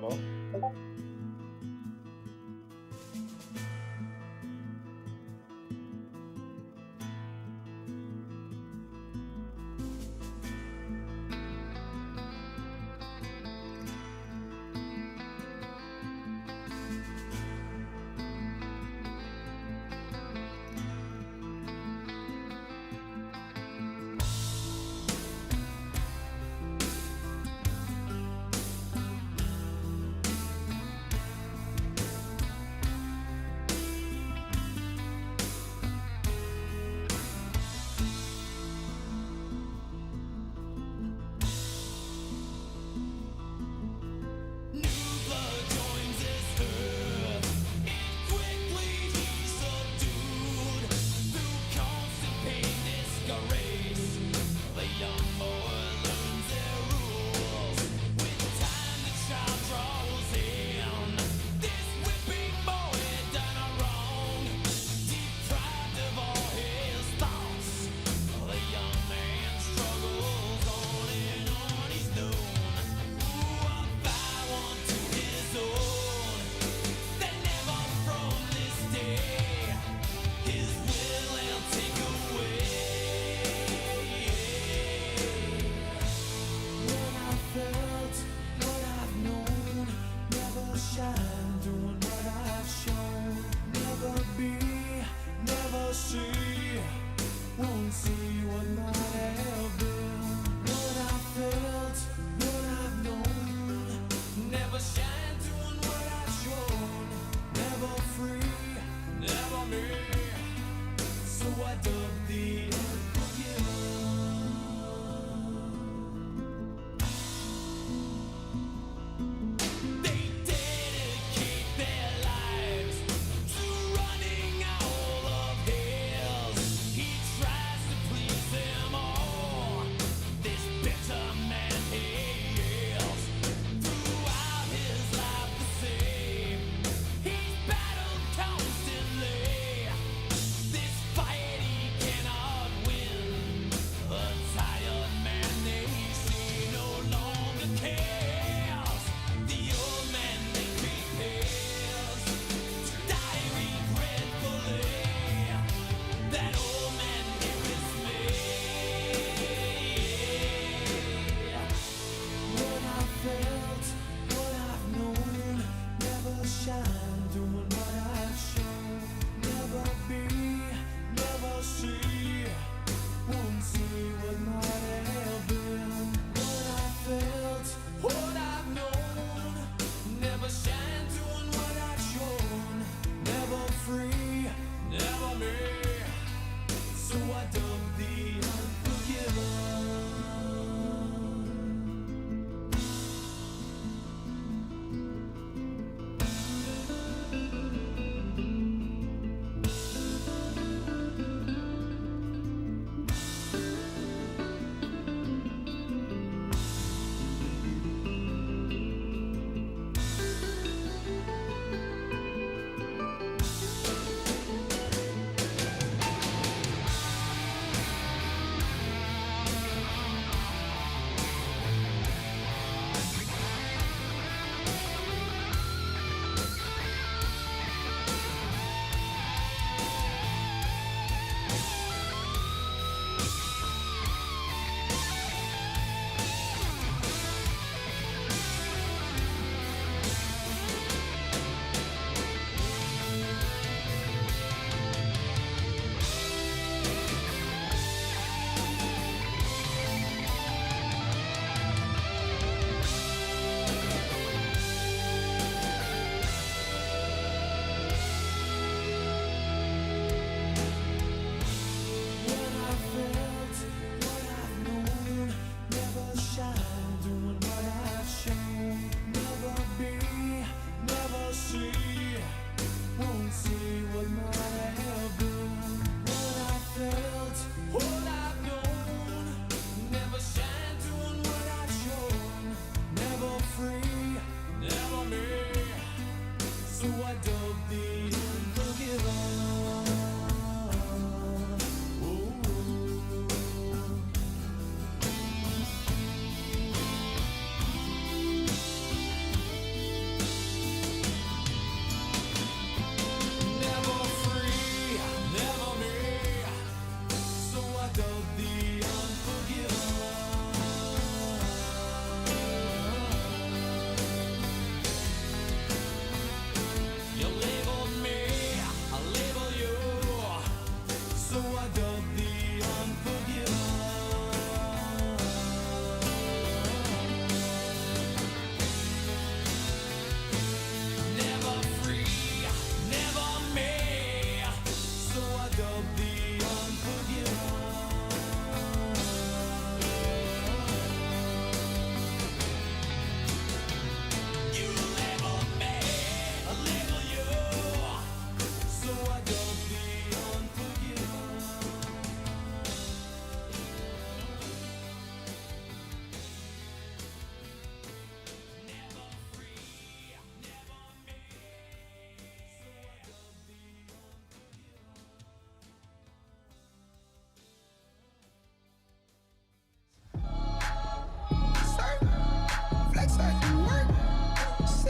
no?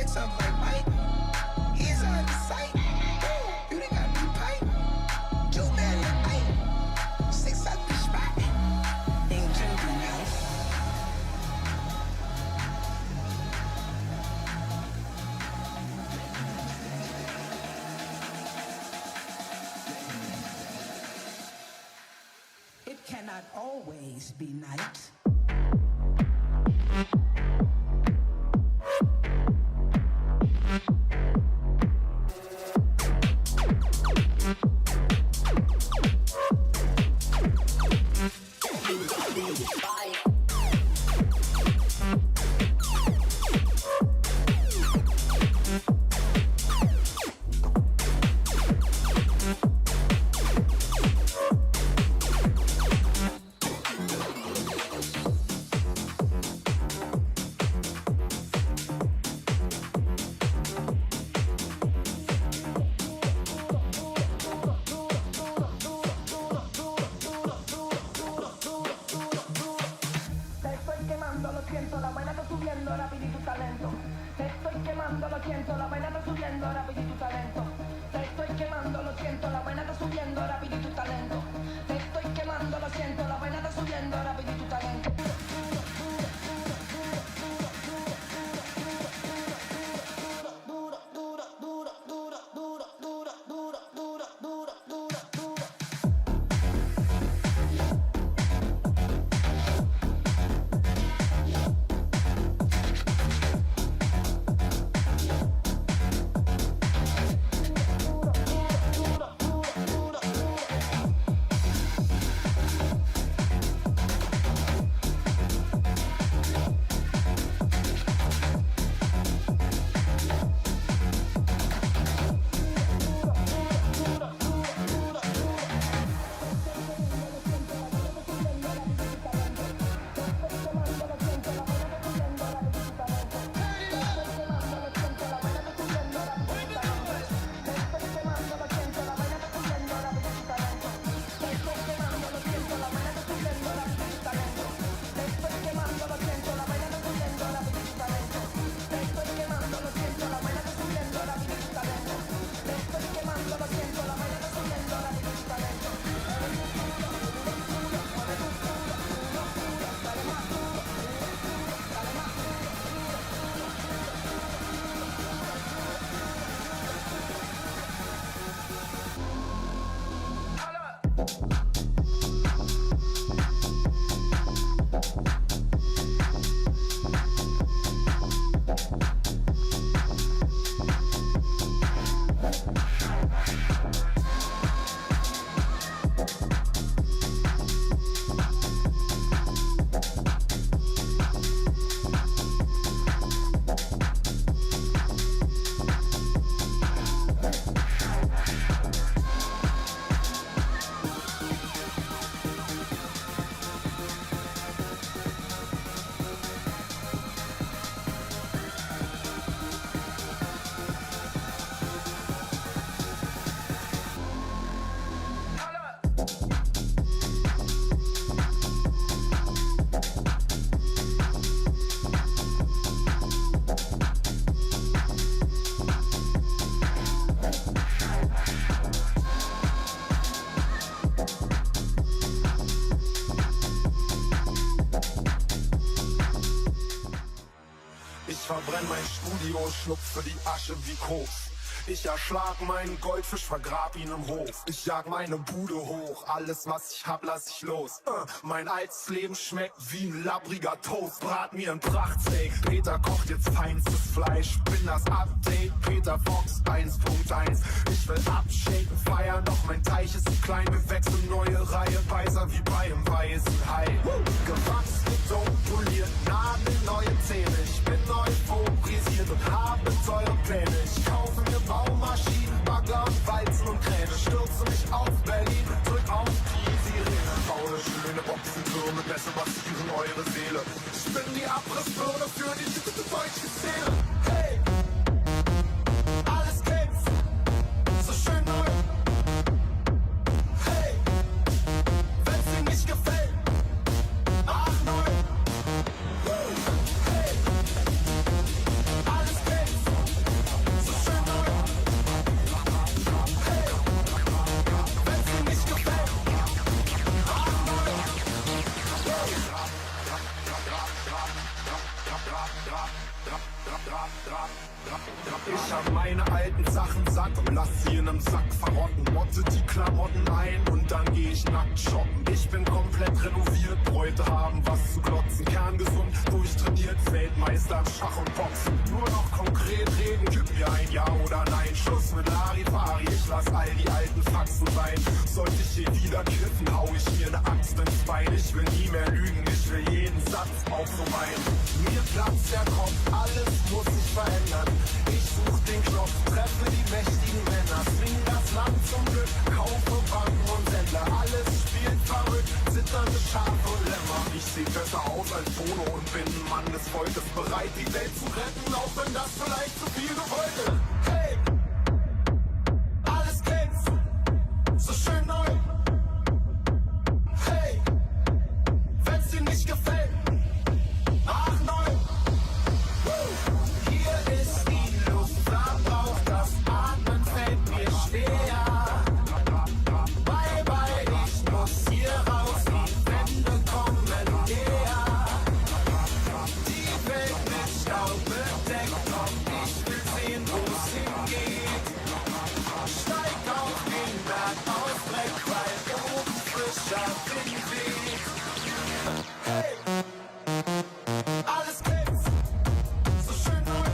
bitch, I'm like Mike. He's out of sight. You done got me pipe. Joe man the night. 6 out the spot. Ain't drinking now. It cannot always be night. Verbrenn mein Studio, schlupfe die Asche wie Koks. Ich erschlag meinen Goldfisch, vergrab ihn im Hof. Ich jag meine Bude hoch, alles was ich hab lass ich los. Mein altes Leben schmeckt wie ein labbriger Toast. Brat mir ein Prachtsteak, Peter kocht jetzt feinstes Fleisch. Bin das Update, Peter Fox 1.1. Ich will abschaken, feiern, doch mein Teich ist zu klein. Wir wechseln neue Reihe, weißer wie bei einem weißen Hai. Gewachsen, gedummt, poliert, nagelneue Zähne. Ich bin euphorisiert und habe teure Pläne. Ich kaufe mir Baumaschinen, Bagger, Walzen und Kräne. Stürze mich auf Berlin, drück auf die Sirene. Baue schöne Boxentürme, besser massieren eure Seele. Ich bin die Abrissbirne für die deutsche Szene. Hey! Alles kämpft, so schön neu. Hey! Wenn's dir nicht gefällt, mach neu. Hey! Alles kämpft. Ich hab meine alten Sachen satt und lass sie in nem Sack verrotten. Motte die Klamotten ein und dann geh ich nackt shoppen. Ich bin komplett renoviert, Bräute haben was zu glotzen. Kerngesund, durchtrainiert, Weltmeister im Schach und Boxen. Nur noch konkret reden, gib mir ein Ja oder Nein. Schluss mit Larifari, ich lass all die alten Faxen sein. Sollte ich hier wieder kiffen, hau ich mir ne Axt ins Bein. Ich will nie mehr lügen, ich will jeden Satz auch so meinen. Mir platzt der Kopf, alles muss sich verändern. Ich such den Knopf, treffe die mächtigen Männer. Swing das Land zum Glück, kaufe Banken und Sender. Alles spielt verrückt, zitternde Schafe und Lämmer. Ich seh besser aus als Bono und bin ein Mann des Volkes. Bereit die Welt zu retten, auch wenn das vielleicht zu viel gewollt ist. Hey! Alles glänzt, so schön neu. Hey! Wenn's dir nicht gefällt, mach neu. Hier ist die Luft, verbraucht das Atmen fällt mir schwer. Bye bye, ich muss hier raus, die Wände kommen näher. Die Welt mit Staub bedeckt, komm, ich will sehen, wo's hingeht. Steig auf den Berg aus Dreck, weil oben frischer Wind weht. Hey! Alles glänzt, so schön neu.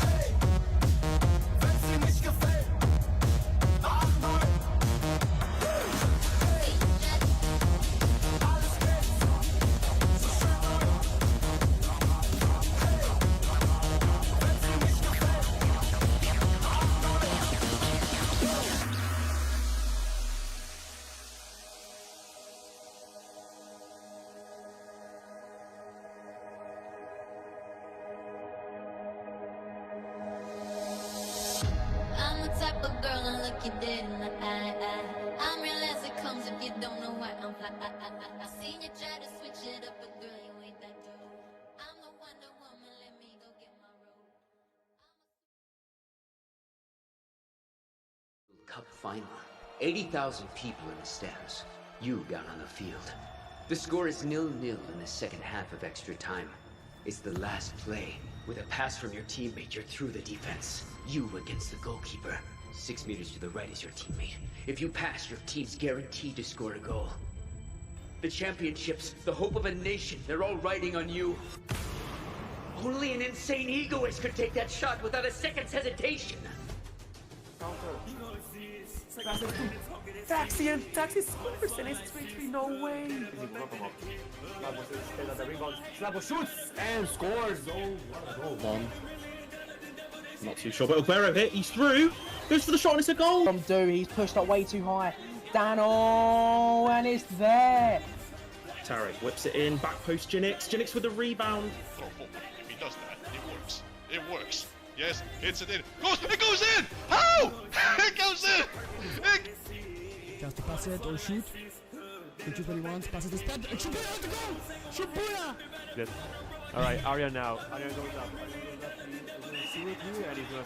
Hey! Wenn's dir nicht gefällt, mach neu. Hey! Alles glänzt, so schön neu. Hey! Wenn's dir nicht gefällt, mach neu. I'm the type of girl I look you dead in the eye. I'm real as it comes if you don't know why I'm fly. I seen you try to switch it up, but girl, you ain't that girl. I'm the Wonder Woman, let me go get my robe. Cup final. 80,000 people in the stands. You down on the field. The score is 0-0 in the second half of extra time. It's the last play. With a pass from your teammate, you're through the defense. You against the goalkeeper. 6 meters to the right is your teammate. If you pass, your team's guaranteed to score a goal. The championships, the hope of a nation, they're all riding on you. Only an insane egoist could take that shot without a second's hesitation. Taxi scores and it's 3-3, no way. Slavo shoots and scores. Oh, what a goal. One. Not too sure, but Vespera hit, he's through. Goes for the shot and it's a goal. From Do, he's pushed up way too high. Dano, and it's there. Tarek whips it in, back post Jinx. Jinx with the rebound. Oh, if he does that, it works. It works. Yes, hits it in. It goes in! How? It goes in! Just to pass it or shoot. Can shoot what he wants, pass it to Spud, and Shibuya has the goal! Shibuya! Good. Alright, Arya now. Arya goes up. He's gonna see with you and he's gonna...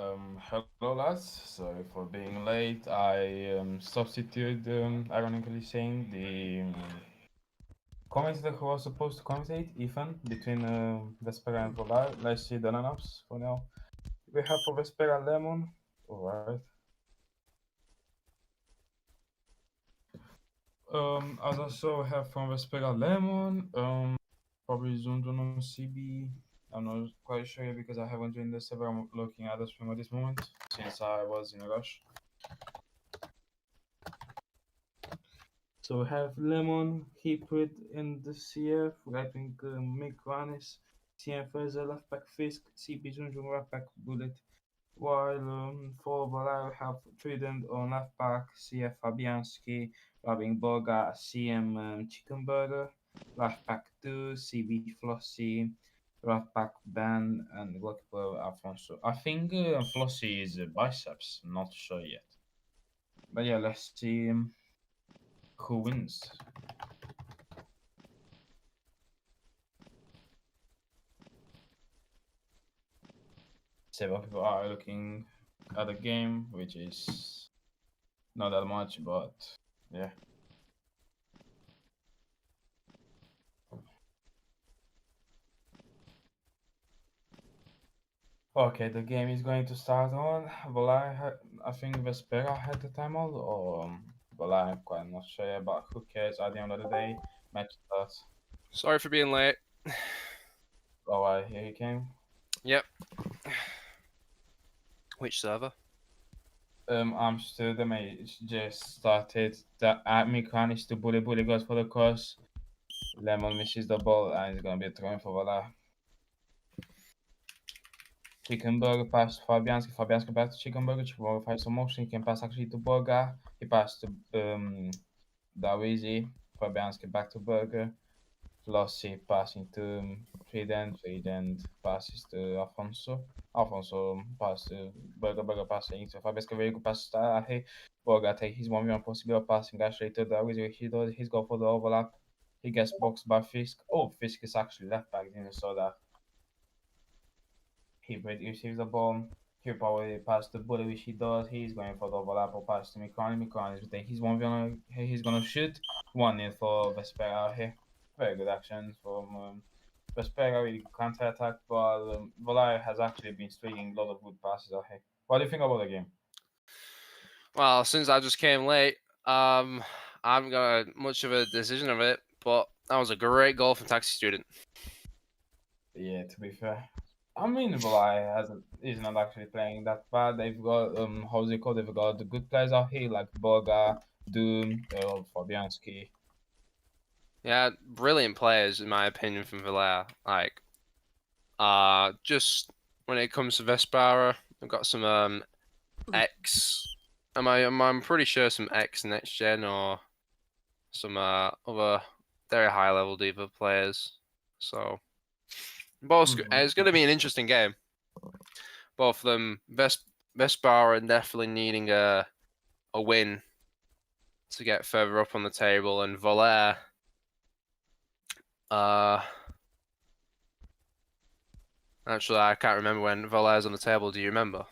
Hello lads. Sorry for being late. I substituted, ironically saying, the commentator who was supposed to commentate, Ethan, between Vespera and Volare. Let's see the lineups for now. We have for Vespera Lemon. Alright. As also have from Vespera Lemon, probably Zunduno CB. I'm not quite sure yet because I haven't joined the server. I'm looking at the stream at this moment since I was in a rush. So we have Lemon, he put in the CF, right wing Mick Ranis, CF as a left back Fisk, CB Zunjun right back Bullet. While for Volare we have Trident on left back, CF Fabianski, right wing Boga, CM Chicken Burger, left back 2, CB Flossie, right back Ben, and goalkeeper Alfonso. I think Flossie is biceps, not sure yet. But yeah, let's see who wins. Several people are looking at the game, which is not that much, but yeah. Okay, the game is going to start on. Volare, I think Vespera had the timeout, or Volare, I'm quite not sure, but who cares? At the end of the day, match starts. Sorry for being late. Alright, here he came. Yep. Which server? Amsterdam just started. The Mikran is to bully goes for the cross. Lemon misses the ball and it's gonna be a throw for Volare. Chickenburger pass to Fabianski. Fabianski back to Chickenburger. Chickenburger finds some motion. He can pass actually to Burger. He passed to Dawizi. Fabianski back to Burger. Flossie passing to Trident. Trident passes to Alfonso. Alfonso passes to Burger. Burger passing to Fabianski. Very good pass to Ahe. Burger take his 1v1 possible passing actually to Dawizi. He does. He's go for the overlap. He gets boxed by Fisk. Oh, Fisk is actually left back. Didn't saw that. He receives the ball. He'll probably pass the bully, which he does. He's going for the overlap or pass to Mikron. Mikron is he's 1v1. He's gonna shoot. 1-0 for Vespera here. Very good action from Vespera. Really good counter attack, but Volare has actually been streaking a lot of good passes out here. What do you think about the game? Well, since I just came late, I haven't got much of a decision of it, but that was a great goal from Taxi Student. Yeah, to be fair. I mean, Volare is not actually playing that bad. They've got how's it called? They've got the good players out here like Boga, Doom, Fabianski. Yeah, brilliant players in my opinion from Volare. Like, just when it comes to Vespera, I've got some X. I'm pretty sure some X next gen or some other very high level diva players. So. Both it's going to be an interesting game. Both of them, Vespera are definitely needing a win to get further up on the table, and Volare, actually I can't remember when Volare's on the table. Do you remember?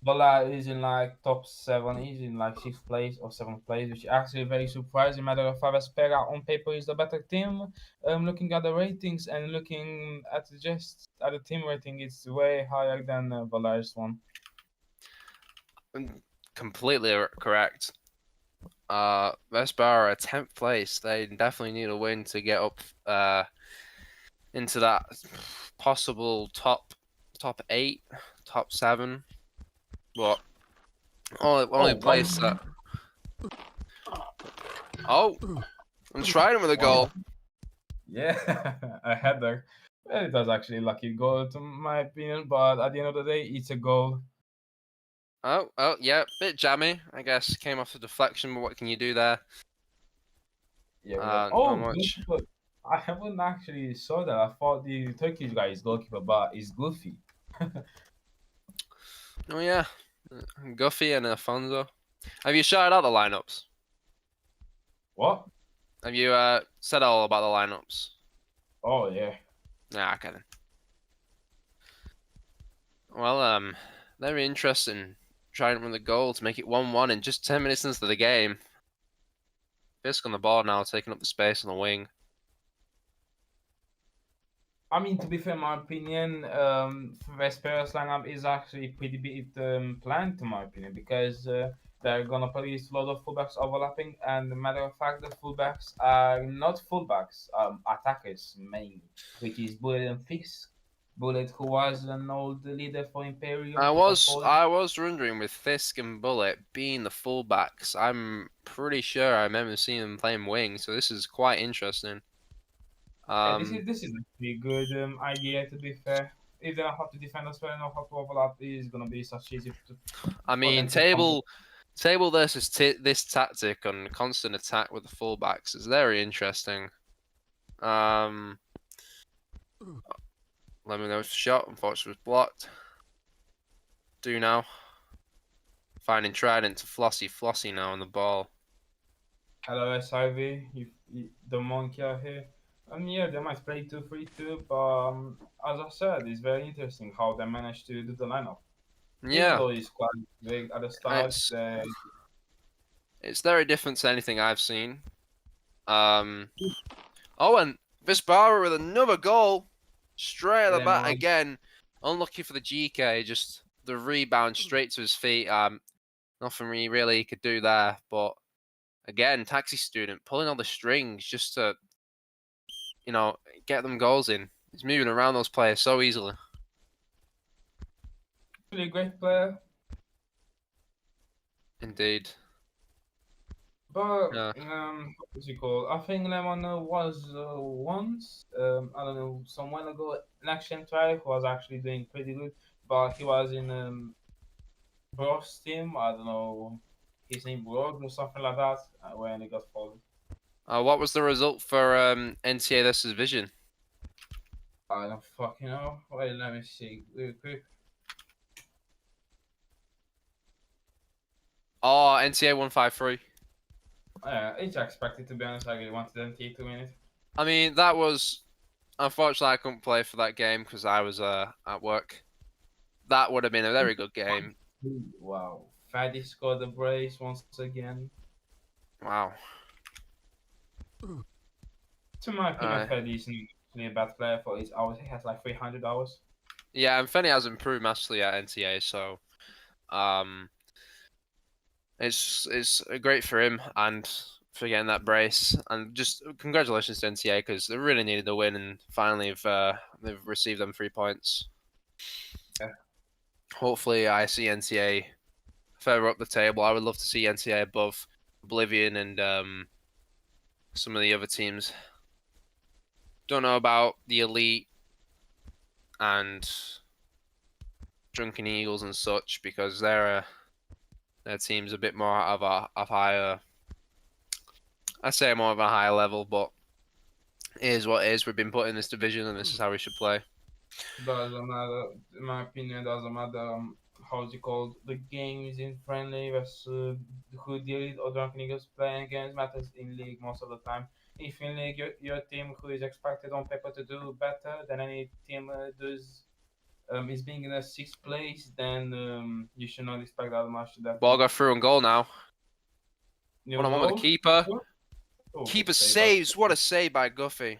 Volare is in like top 7. He's in like 6th place or 7th place, which is actually very surprising. Matter of fact, Vespera on paper is the better team. Looking at the ratings and looking at the team rating, it's way higher than Volare's one. Completely correct. Vespera are 10th place. They definitely need a win to get up into that possible top 8, top 7. But only place that. Oh, I'm trying with a goal. Yeah, a header. Well, it was actually a lucky goal, to my opinion, but at the end of the day, it's a goal. Oh, yeah, bit jammy, I guess. Came off the deflection, but what can you do there? Yeah. Not much. I haven't actually saw that. I thought the Turkish guy is goalkeeper, but he's goofy. Oh yeah, Guffey and Alfonso. Have you shouted out the lineups? What? Have you said all about the lineups? Oh yeah. Yeah, okay then. Well, Very interesting. Trying to run the goal to make it 1-1 in just 10 minutes into the game. Fisk on the ball now, taking up the space on the wing. I mean, to be fair, in my opinion, Vespera's lineup is actually pretty bit planned, to my opinion, because they're gonna place a lot of fullbacks overlapping, and matter of fact, the fullbacks are not fullbacks, attackers mainly, which is Bullet and Fisk. Bullet, who was an old leader for Imperium. I who got was fallen. I was wondering with Fisk and Bullet being the fullbacks. I'm pretty sure I remember seeing them playing wing, so this is quite interesting. Yeah, this is actually a good idea, to be fair. If they don't have to defend as well and know how to overlap, it is gonna be such easy I for mean, them to come. table versus this tactic on constant attack with the fullbacks is very interesting. Let me know if the shot, unfortunately, was blocked. Do now. Finding Trident to Flossy now on the ball. Hello, SIV, the monkey out here. And yeah, they might play 2-3-2, but as I said, it's very interesting how they managed to do the lineup. Even Yeah, though it's quite big at the start, it's very different to anything I've seen. Oh, and Vespera with another goal, straight at the back again. Unlucky for the GK, just the rebound straight to his feet. Nothing really he could do there, but again, Taxi Student pulling all the strings just to, get them goals in. He's moving around those players so easily. really great player. Indeed. But what's it called? I think Lemon was once, I don't know, some while ago, an action try who was actually doing pretty good, but he was in Bro's team. I don't know, his name Brog or something like that, when he got folded. What was the result for NTA this division? I don't fucking know. Wait, let me see real quick. Oh, NTA 153. It's expected, to be honest. I really wanted NTA to win it. I mean, that was... Unfortunately, I couldn't play for that game because I was at work. That would have been a very good game. Wow. Fatty scored the brace once again. Wow. To my opinion, Fatty isn't actually a bad player for his hours. He has like 300 hours. Yeah, and Fenny has improved massively at NTA, so it's great for him and for getting that brace. And just congratulations to NTA because they really needed the win, and finally they've received them 3 points. Yeah. Hopefully, I see NTA further up the table. I would love to see NTA above Oblivion and some of the other teams. Don't know about the Elite and Drunken Eagles and such because their team's a bit more of a higher. I say more of a higher level, but it is what it is. We've been put in this division, and this is how we should play. Doesn't matter, in my opinion. Doesn't matter how's it called. The game is in friendly versus who the Elite or Drunken Eagles playing against matters in league most of the time. If in league your team who is expected on paper to do better than any team does is being in a 6th place, then you should not expect that much to that. Ball got through and goal now. One on one with the keeper. Keeper saves. What a save by Guffey.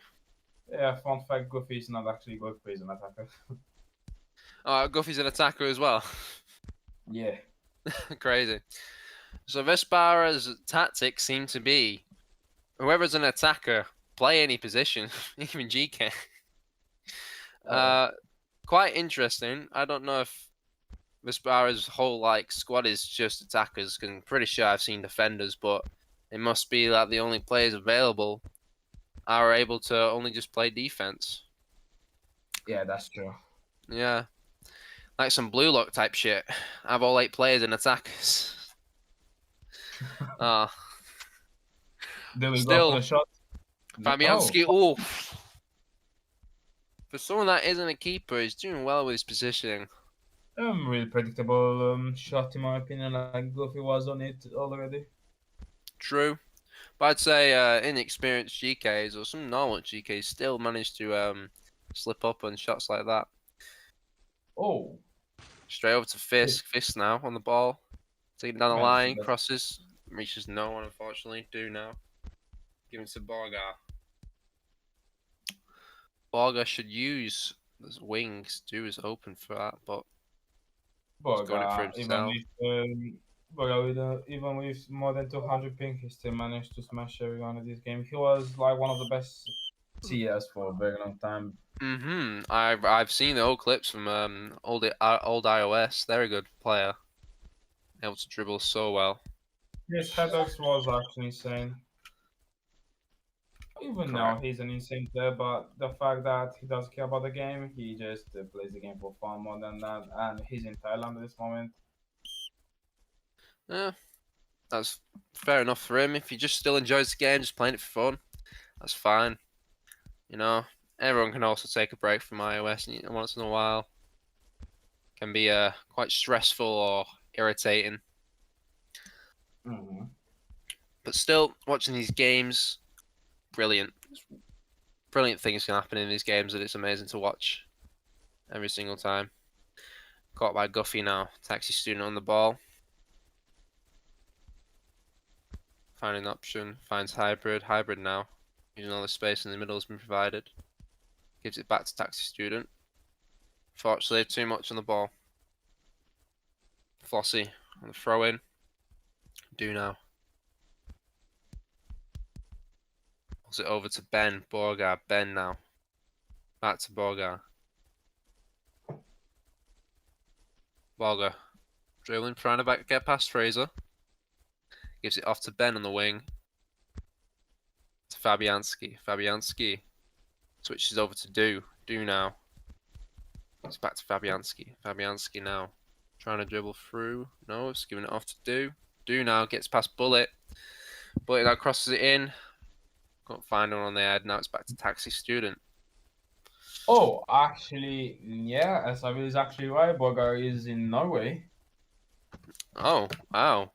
Yeah, fun fact, Guffey is not actually good, he's an attacker. Guffey's an attacker as well. Yeah. Crazy. So Vespera's tactics seem to be whoever's an attacker, play any position, even GK. Quite interesting. I don't know if Vespera's whole squad is just attackers, because I'm pretty sure I've seen defenders, but it must be that the only players available are able to only just play defense. Yeah, that's true. Yeah. Like some blue lock type shit. Have all 8 players in attackers. Do we go for the shot? Fabianski, oh. For someone that isn't a keeper, he's doing well with his positioning. Really predictable shot in my opinion, like Goofy was on it already. True. But I'd say inexperienced GKs or some normal GKs still managed to slip up on shots like that. Oh. Straight over to Fisk. Fisk now on the ball. Taking down the Man, line, that's- crosses. Reaches no one, unfortunately. Do now. Give it to Borgar. Borgar should use his wings. Do is open for that, but he's got it for himself. Even with more than 200 ping, he still managed to smash everyone in this game. He was like one of the best CS for a very long time. I've seen the old clips from old iOS. They're a good player. Able to dribble so well. His headers was actually insane. Even now, Correct. he's an insane player, but the fact that he doesn't care about the game, he just plays the game for fun more than that. And he's in Thailand at this moment. Yeah, that's fair enough for him. If he just still enjoys the game, just playing it for fun, that's fine. You know, everyone can also take a break from iOS once in a while. Can be quite stressful or irritating. But still, watching these games, brilliant. Brilliant things can happen in these games that it's amazing to watch every single time. Caught by Guffey now. Taxi student on the ball. Finding an option. Finds hybrid. Hybrid now. Using all the space in the middle has been provided. Gives it back to taxi student. Fortunately, too much on the ball. Flossie on the throw in. Do now. Pulls it over to Ben. Borgar. Ben now. Back to Borgar. Borgar. Dribbling, trying to get past Fraser. Gives it off to Ben on the wing. To Fabianski. Fabianski switches over to Do. Do now. It's back to Fabianski. Fabianski now. Trying to dribble through. No, it's giving it off to Do. Do now gets past Bullet. Bullet now crosses it in. Can't find one on the head. Now it's back to Taxi Student. Oh, actually, yeah, Asabi is actually right. Borgar is in Norway. Oh, wow.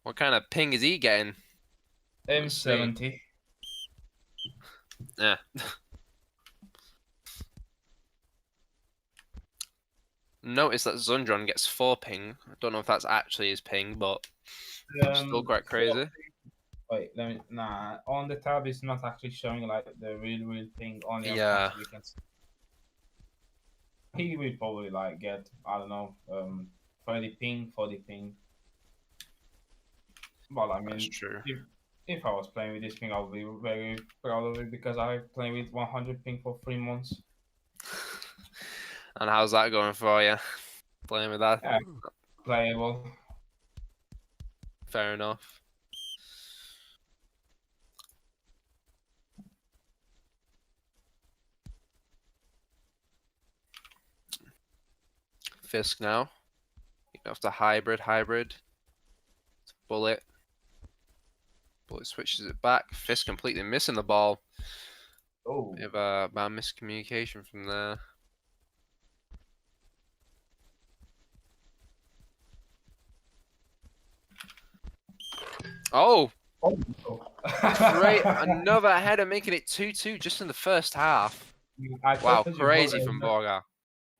What kind of ping is he getting? M70. Yeah. Notice that Zundron gets 4 ping. I don't know if that's actually his ping, but still quite crazy. Wait, nah. On the tab, it's not actually showing like the real ping. Only Yeah. we can see. He will probably like get, I don't know, 30 ping, 40 ping. Well, I mean, That's true. If I was playing with this ping, I would be very proud of it because I played with 100 ping for 3 months. And how's that going for you? Playing with that? Yeah, playable. Fair enough. Fisk now. After hybrid. Bullet. Bullet switches it back. Fisk completely missing the ball. Oh. Bit of a bad miscommunication from there. Oh! Great! Another header making it 2-2 just in the first half. Wow, crazy from Borgar.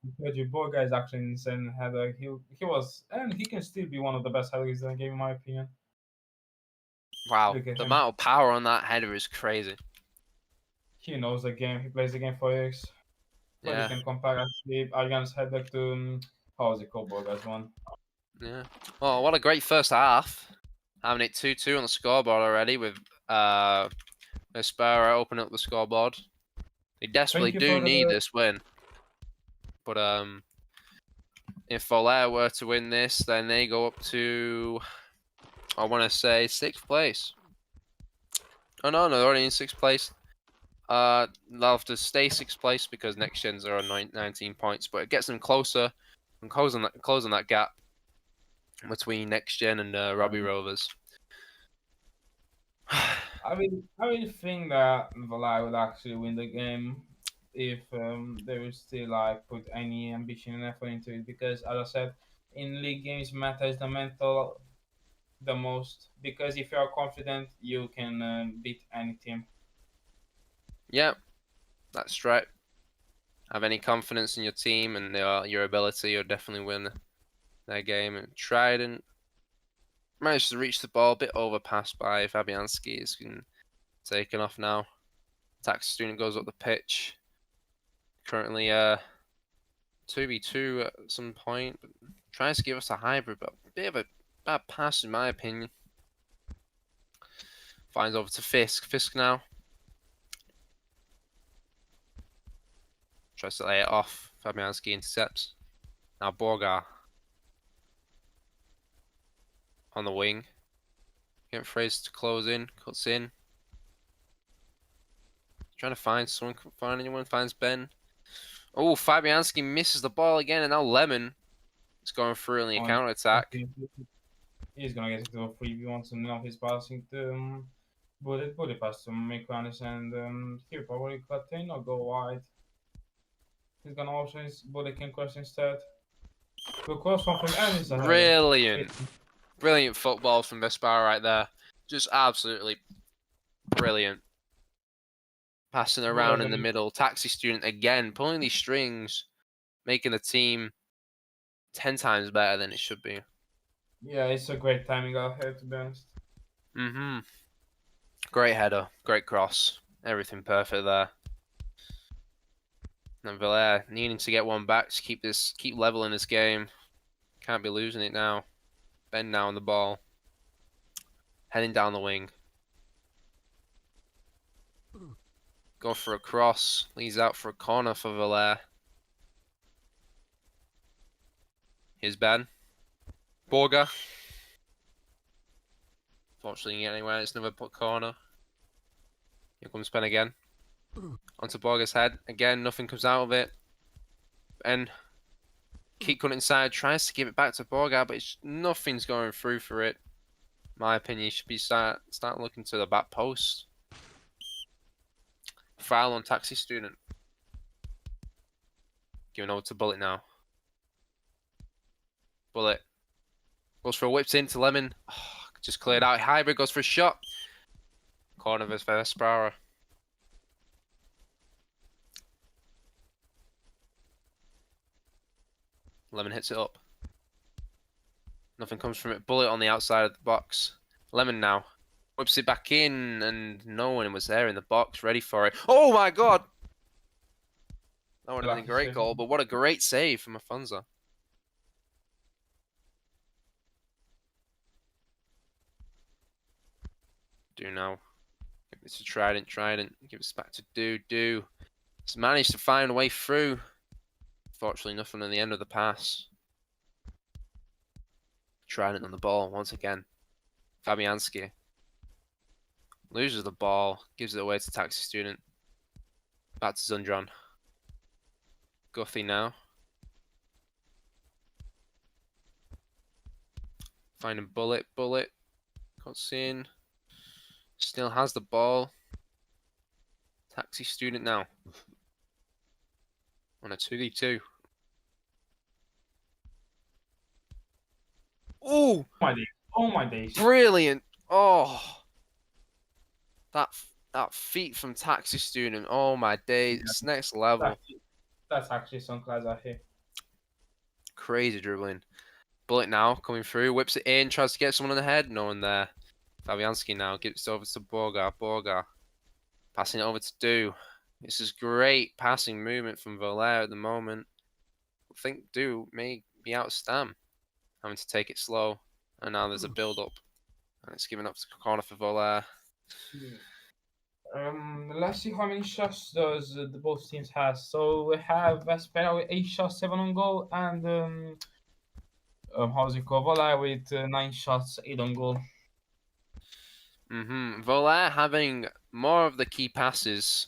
I told you, Borgar is actually an insane header. He was, and he can still be one of the best headers in the game, in my opinion. Wow, Look at the him. amount of power on that header is crazy. He knows the game. He plays the game for years. But Yeah. you can compare actually Argan's header to how was it called, Borgar's one? Yeah. Oh, what a great first half. Having it 2-2 on the scoreboard already with Vespera opening up the scoreboard. They desperately do need this win. But if Volare were to win this, then they go up to, I want to say, 6th place. Oh no, they're already in 6th place. They'll have to stay 6th place because next gens are on 19 points, but it gets them closer and closing that gap between next gen and Robbie Rovers. I really think that Volare would actually win the game if they would still like put any ambition and effort into it, because as I said, in league games matters the mental the most, because if you are confident you can beat any team. Yeah, that's right. have any confidence in your team and your ability, you'll definitely win that game. And Trident managed to reach the ball, a bit overpassed by Fabianski. It's been taken off now. Taxi Student goes up the pitch. Currently 2v2 at some point. But tries to give us a hybrid, but a bit of a bad pass in my opinion. Finds over to Fisk. Fisk now. Tries to lay it off. Fabianski intercepts. Now Borgar. On the wing. Getting Fraser to close in. Cuts in. Trying to find someone. Can't find anyone. Finds Ben. Oh, Fabianski misses the ball again. And now Lemon is going through on the counter attack. He's gonna get into a 3v1, so now he's passing to Bullet pass to Mekvanis, and he'll probably cut in or go wide. He's gonna option his Bullet can cross instead. We'll cross one from Ennis. Brilliant. Brilliant football from Vespera right there. Just absolutely brilliant. Passing around in the middle. Taxi Student again, pulling these strings, making the team 10 times better than it should be. Yeah, it's a great timing out here, to be honest. Great header, great cross, everything perfect there. And Volare needing to get one back to keep level in this game. Can't be losing it now. Ben now on the ball. Heading down the wing. Go for a cross. Leads out for a corner for Volare. Here's Ben. Borga. Fortunately, get anywhere. It's another corner. Here comes Ben again. Onto Borga's head. Again, nothing comes out of it. Ben. Keep cutting inside. Tries to give it back to Borga, but nothing's going through for it. In my opinion, you should be start looking to the back post. Foul on Taxi Student. Giving over to Bullet now. Bullet. Goes for a whipped into Lemon. Oh, just cleared out. Hybrid goes for a shot. Corner of Vespera. Lemon hits it up. Nothing comes from it. Bullet on the outside of the box. Lemon now. Whips it back in, and no one was there in the box ready for it. Oh my god! That would have been a great goal, but what a great save from Afonso. Do now. Give it to Trident. Give it back to Do. He's managed to find a way through. Fortunately, nothing on the end of the pass. Trident on the ball once again. Fabianski. Loses the ball. Gives it away to Taxi Student. Back to Zundron. Guffey now. Finding Bullet. Cuts in. Still has the ball. Taxi Student now. On a 2v2. Oh my days. Brilliant. Oh. That feat from Taxi Student. Oh my days. It's next level. That's actually some class out here. Crazy dribbling. Bullet now coming through. Whips it in. Tries to get someone on the head. No one there. Fabianski now gives it over to Borga. Passing it over to Do. This is great passing movement from Volare at the moment. I think Do may be out of stam. Having to take it slow. And now there's a build-up. And it's given up to the corner for Volare. Let's see how many shots does the both teams have. So we have Vespera with 8 shots, 7 on goal, and how's it called? Volare with 9 shots, 8 on goal. Volare having more of the key passes,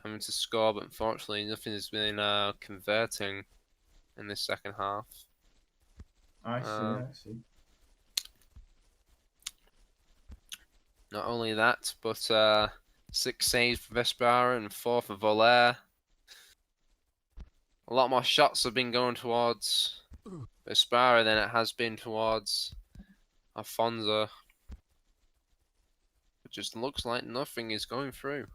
having to score, but unfortunately nothing has been converting in this second half. I see. Not only that, but 6 saves for Vespera and 4 for Volare. A lot more shots have been going towards Vespera than it has been towards Afonso. It just looks like nothing is going through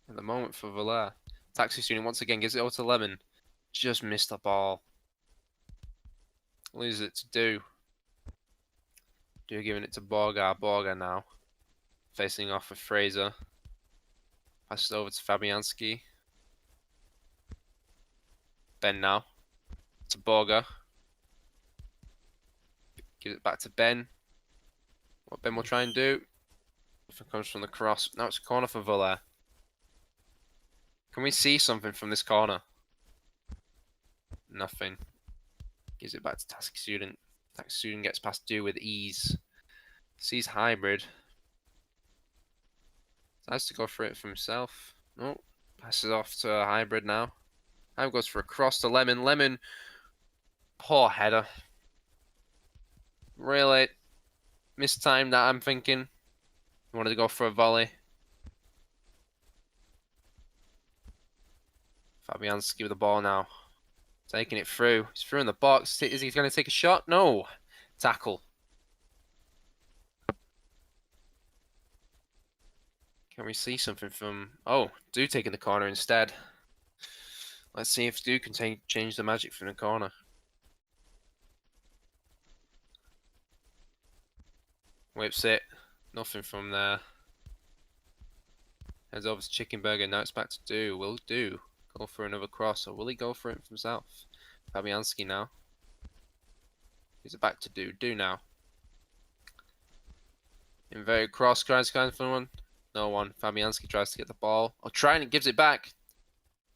at the moment for Volare. Taxi Student once again gives it over to Lemon. Just missed the ball. Loses it to Do. Do giving it to Borgar. Borgar now. Facing off with Fraser. Passes over to Fabianski. Ben now. To Borgar. Gives it back to Ben. What Ben will try and do. If it comes from the cross. Now it's a corner for Volare. Can we see something from this corner? Nothing. Gives it back to Taxi Student. Taxi Student gets past Do with ease. Sees Hybrid. Tries to go for it for himself. No. Passes off to Hybrid now. Hybrid goes for a cross to Lemon. Lemon. Poor header. Really mistimed that, I'm thinking. He wanted to go for a volley. Fabianski with the ball now. Taking it through. He's through in the box. Is he going to take a shot? No. Tackle. Can we see something from... Oh, Do taking the corner instead. Let's see if Do can change the magic from the corner. Whips it. Nothing from there. Heads over to Chicken Burger. Now it's back to Do. Will Do go for another cross, or will he go for it himself? Fabianski now. Is it back to Do? Do now. Inverted cross. Tries to find one. No one. Fabianski tries to get the ball. Oh, trying it. Gives it back.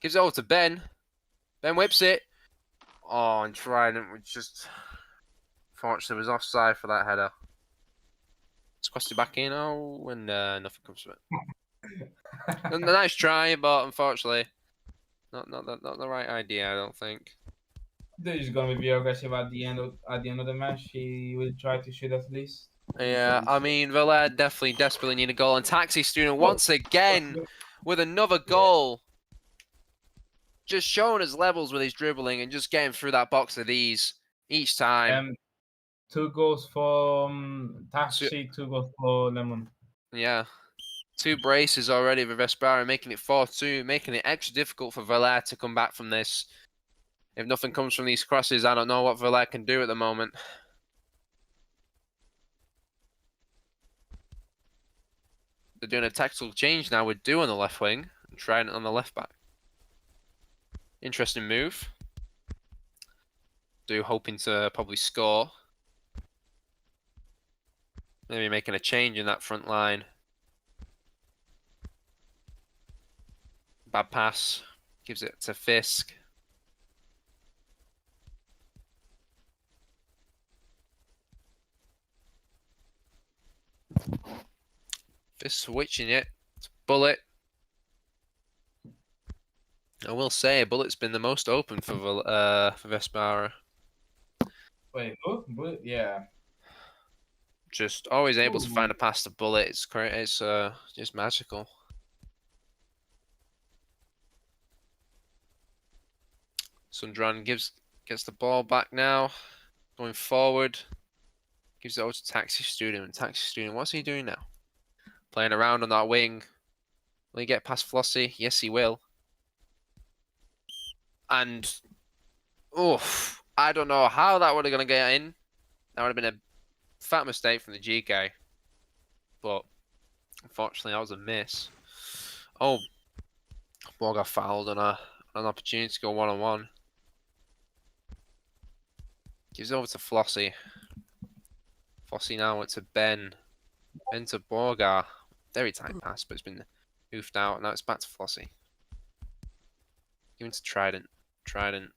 Gives it over to Ben. Ben whips it. Oh, and Trident was just... Fortunately, was offside for that header. It's crossed it back in. Oh, and nothing comes from it. A nice try, but unfortunately, not the right idea. I don't think. He's gonna be aggressive at the end of the match. He will try to shoot at least. Yeah, I mean, Volare definitely desperately need a goal, and Taxi Student once again with another goal. Just showing his levels with his dribbling and just getting through that box of ease each time. 2 goals for Taxi, 2 goals for Lemon. Yeah. 2 braces already for Vespera, making it 4-2, making it extra difficult for Volare to come back from this. If nothing comes from these crosses, I don't know what Volare can do at the moment. They're doing a tactical change now with Do on the left wing and trying it on the left back. Interesting move. Do hoping to probably score. Maybe making a change in that front line. Bad pass. Gives it to Fisk. Fisk switching it. It's Bullet. I will say, Bullet's been the most open for Vespera. Wait, who? Bullet? Yeah. Just always able to find a pass to Bullet. It's great. It's just magical. Sundran gets the ball back now. Going forward. Gives it over to Taxi Student. Taxi Student, what's he doing now? Playing around on that wing. Will he get past Flossie? Yes, he will. And, I don't know how that would have going to get in. That would have been a fat mistake from the GK. But, unfortunately, that was a miss. Oh, Borgar fouled on an opportunity to go one-on-one. Gives it over to Flossie. Flossie now went to Ben. Ben to Borgar. Very tight pass, but it's been hoofed out. Now it's back to Flossie. Giving to Trident. Trident.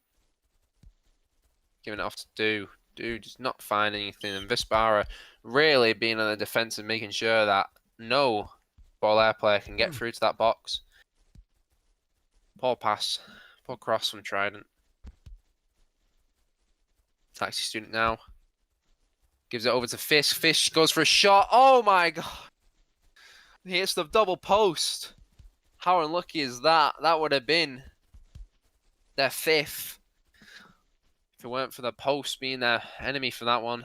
Giving it off to Do. Do does not find anything. And Vespera really being on the defense and making sure that no Volare player can get through to that box. Poor pass. Poor cross from Trident. Taxi Student now. Gives it over to Fisk. Fisk goes for a shot. Oh my god. He hits the double post. How unlucky is that? That would have been their 5th. If it weren't for the post being their enemy for that one.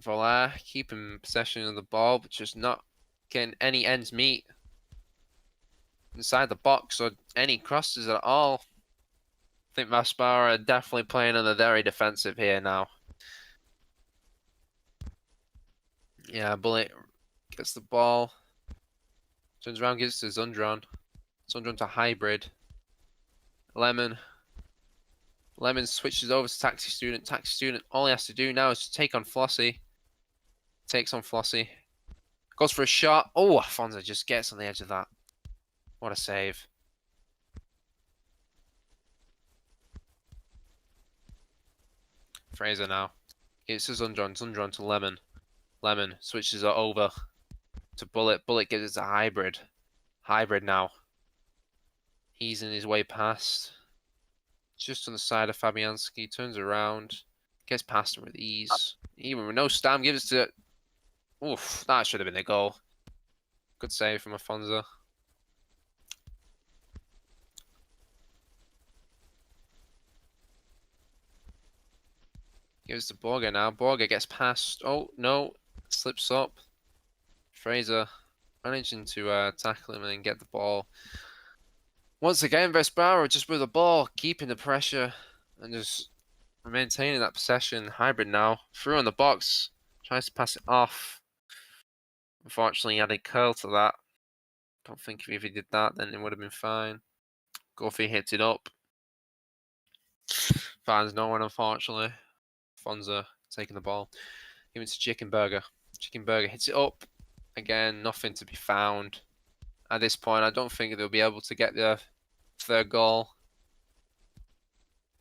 Volare keeping possession of the ball, but just not getting any ends meet inside the box or any crosses at all. I think Vespera are definitely playing on the very defensive here now. Yeah, Bullet gets the ball. Turns around, gives it to Zundron. Zundron to Hybrid. Lemon switches over to Taxi Student. Taxi Student, all he has to do now is to take on Flossie. Takes on Flossie. Goes for a shot. Oh, Afonso just gets on the edge of that. What a save. Fraser now. It's to Zundron. Zundron to Lemon. Lemon switches it over to Bullet. Bullet gives it to Hybrid. Hybrid now. He's in his way past. Just on the side of Fabianski. Turns around. Gets past him with ease. Even with no stam, gives it to... Oof, that should have been the goal. Good save from Afonso. Gives to Borger now. Borger gets past. Oh, no. Slips up. Fraser managing to tackle him and then get the ball. Once again, Vespera just with the ball, keeping the pressure and just maintaining that possession. Hybrid now. Through on the box. Tries to pass it off. Unfortunately, he added curl to that. Don't think if he did that, then it would have been fine. Goffey hits it up. Finds no one, unfortunately. Fonza taking the ball. Give it to Chicken Burger. Chicken Burger hits it up. Again, nothing to be found. At this point, I don't think they'll be able to get the third goal.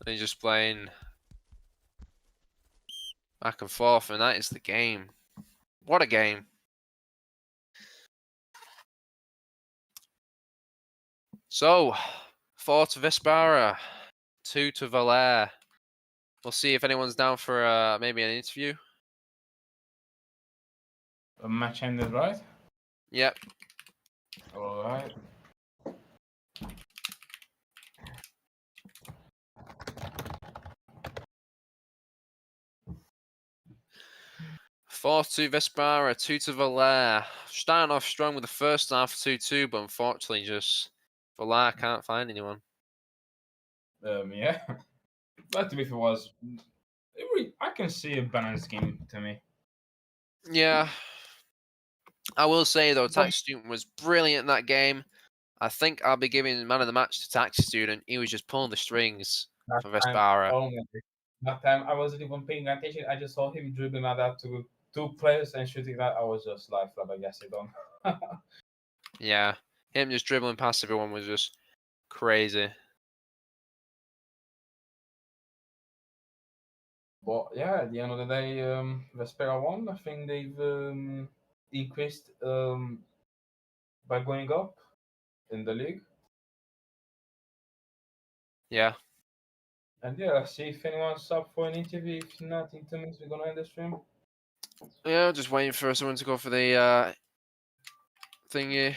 They're just playing back and forth, and that is the game. What a game. So, 4 to Vespera, 2 to Volare. We'll see if anyone's down for maybe an interview. A match ended, right? Yep. Alright. Four to Vespera, 2 to Volare. Starting off strong with the first half 2-2, but unfortunately just Volare can't find anyone. Yeah. But if it was, I can see a balanced game to me. Yeah. I will say though, Taxi Student was brilliant in that game. I think I'll be giving man of the match to Taxi Student. He was just pulling the strings for Vespera. Oh my God. That time I wasn't even paying attention. I just saw him dribbling like that to 2 players and shooting that. I was just like flabbergasted on. Yeah. Him just dribbling past everyone was just crazy. But yeah, at the end of the day, Vespera won. I think they've increased by going up in the league. Yeah. And yeah, let's see if anyone's up for an interview. If not, in 2 minutes, we're gonna end the stream. Yeah, just waiting for someone to go for the thingy.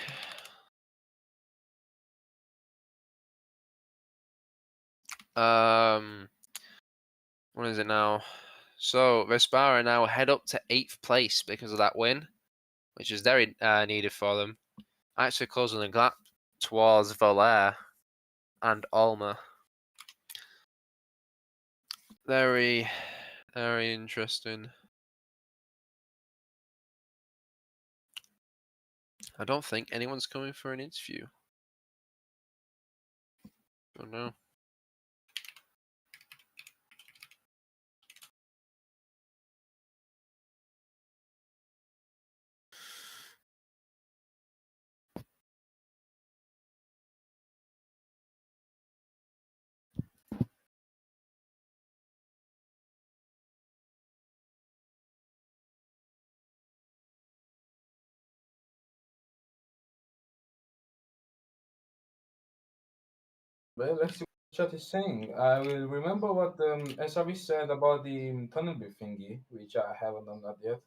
What is it now? So Vespera now head up to 8th place because of that win, which is very needed for them. Actually closing the gap towards Volare and Alma. Very, very interesting. I don't think anyone's coming for an interview. Don't know. Well, let's see what chat is saying. I will remember what SRV said about the tunnel thingy, which I haven't done that yet.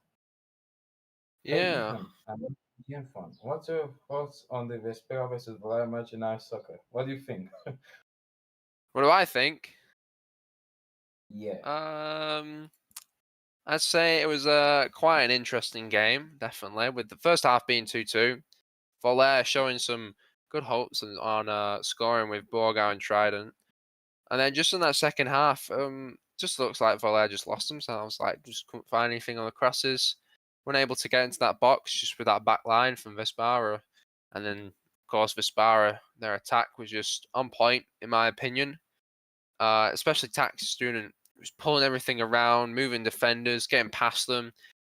Hey, Yeah. Ethan, I'm Ian Fun. What's your thoughts on the Vespera versus Volare match in IOSoccer? What do you think? What do I think? Yeah. I I'd say it was quite an interesting game, definitely, with the first half being 2-2. Volare showing some good hopes on scoring with Borgar and Trident. And then just in that second half, just looks like Volare just lost themselves. Like, just couldn't find anything on the crosses. Weren't able to get into that box just with that back line from Vespera. And then, of course, Vespera, their attack was just on point, in my opinion. Especially Tax Student was pulling everything around, moving defenders, getting past them,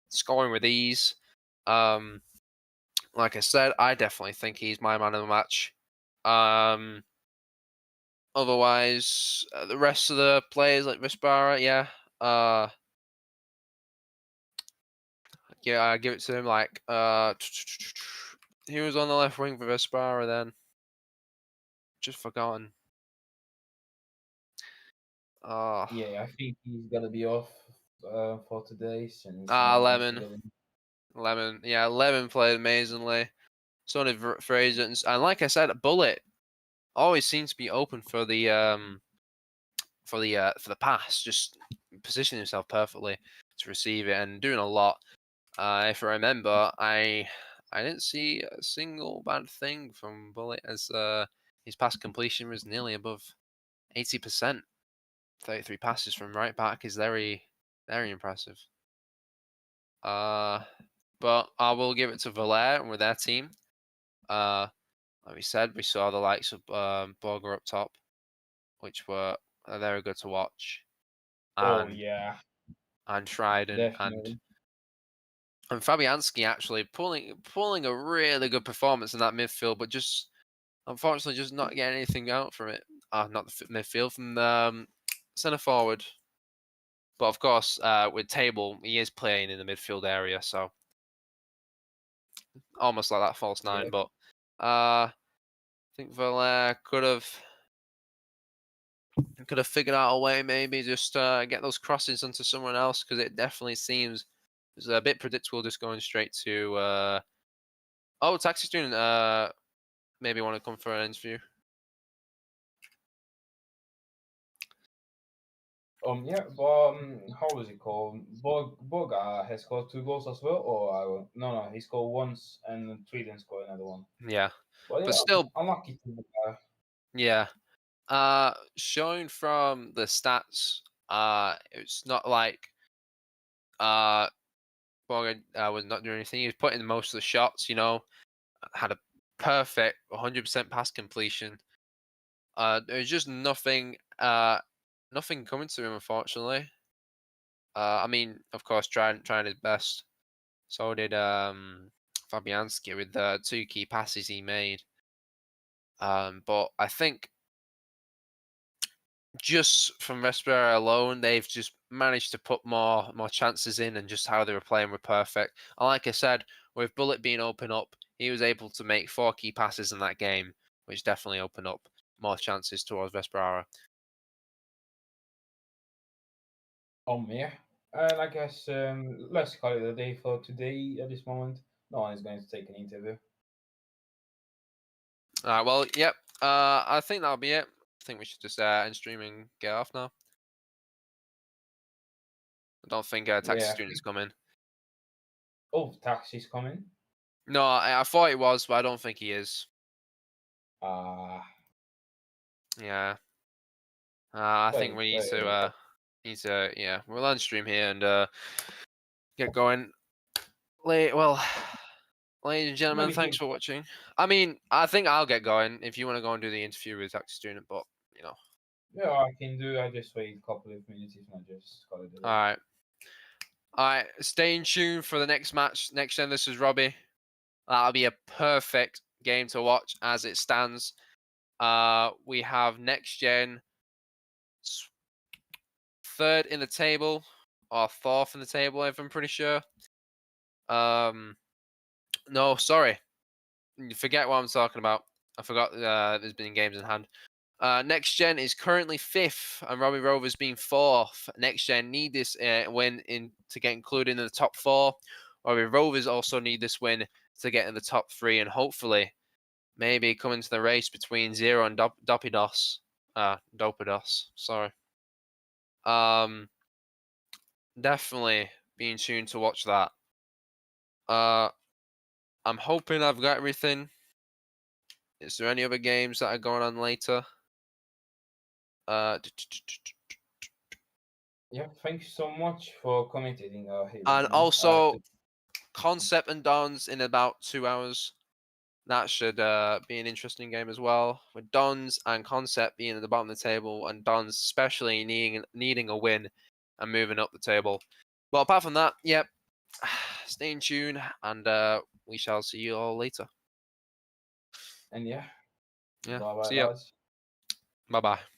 scoring with ease. Like I said, I definitely think he's my man of the match. Otherwise, the rest of the players like Vespera, yeah, I give it to him. Like, he was on the left wing for Vespera. Then, just forgotten. Yeah, I think he's gonna be off for today since Lemon. Yeah, Lemon played amazingly. So did Fraser, and like I said, Bullet always seems to be open for the pass, just positioning himself perfectly to receive it and doing a lot. If I remember, I didn't see a single bad thing from Bullet, as his pass completion was nearly above 80%. 33 passes from right back is very, very impressive. But I will give it to Volare and with their team. Like we said, we saw the likes of Borger up top, which were very good to watch. Oh yeah, and Trident definitely. and Fabianski actually pulling a really good performance in that midfield, but just unfortunately just not getting anything out from it. Not the midfield, from the centre forward. But of course, with Table, he is playing in the midfield area, so almost like that false nine. Yeah. But I think Volare could have figured out a way, maybe just get those crosses onto someone else, because it definitely seems it's a bit predictable just going straight to. Taxi Student maybe want to come for an interview. Yeah, but how was it called? Boga has scored 2 goals as well, or no, he scored once and Trident scored another one. Yeah, But yeah, but still, unlucky to yeah. Showing from the stats, it's not like Morgan was not doing anything. He was putting most of the shots. Had a perfect 100% pass completion. There's just nothing coming to him, unfortunately. I mean, of course, trying his best. So did Fabianski with the 2 key passes he made. But I think just from Vespera alone, they've just managed to put more chances in, and just how they were playing were perfect. And like I said, with Bullet being open up, he was able to make 4 key passes in that game, which definitely opened up more chances towards Vespera. Yeah. And I guess let's call it a day for today at this moment. No one is going to take an interview. Alright, well, yep. I think that'll be it. I think we should just end stream and get off now. I don't think Taxi Student's coming. Oh, Taxi's coming? No, I thought he was, but I don't think he is. Yeah. I think we need to, yeah, we'll end stream here and get going. Ladies and gentlemen, Maybe thanks for watching. I mean, I think I'll get going if you want to go and do the interview with Taxi Student, but, Yeah, I can do. I just wait a couple of minutes if not, just call it a day. Alright, stay in tune for the next match. Next gen, this is Robbie. That'll be a perfect game to watch as it stands. We have next gen 3rd in the table, or 4th in the table, if I'm pretty sure. No, sorry. You forget what I'm talking about. I forgot there's been games in hand. Next gen is currently 5th, and Robbie Rovers being 4th. Next gen need this win to get included in the top 4. Robbie Rovers also need this win to get in the top 3, and hopefully maybe come into the race between Zero and Dopidos. Dopidos, sorry. Definitely being tuned to watch that. I'm hoping I've got everything. Is there any other games that are going on later? Yeah, thank you so much for commentating here. And also, Concept and Dons in about 2 hours. That should be an interesting game as well. With Dons and Concept being at the bottom of the table, and Dons especially needing a win and moving up the table. Well, apart from that, yep. Stay in tune, and we shall see you all later. And yeah, Yeah. bye bye, See ya. guys. Bye bye.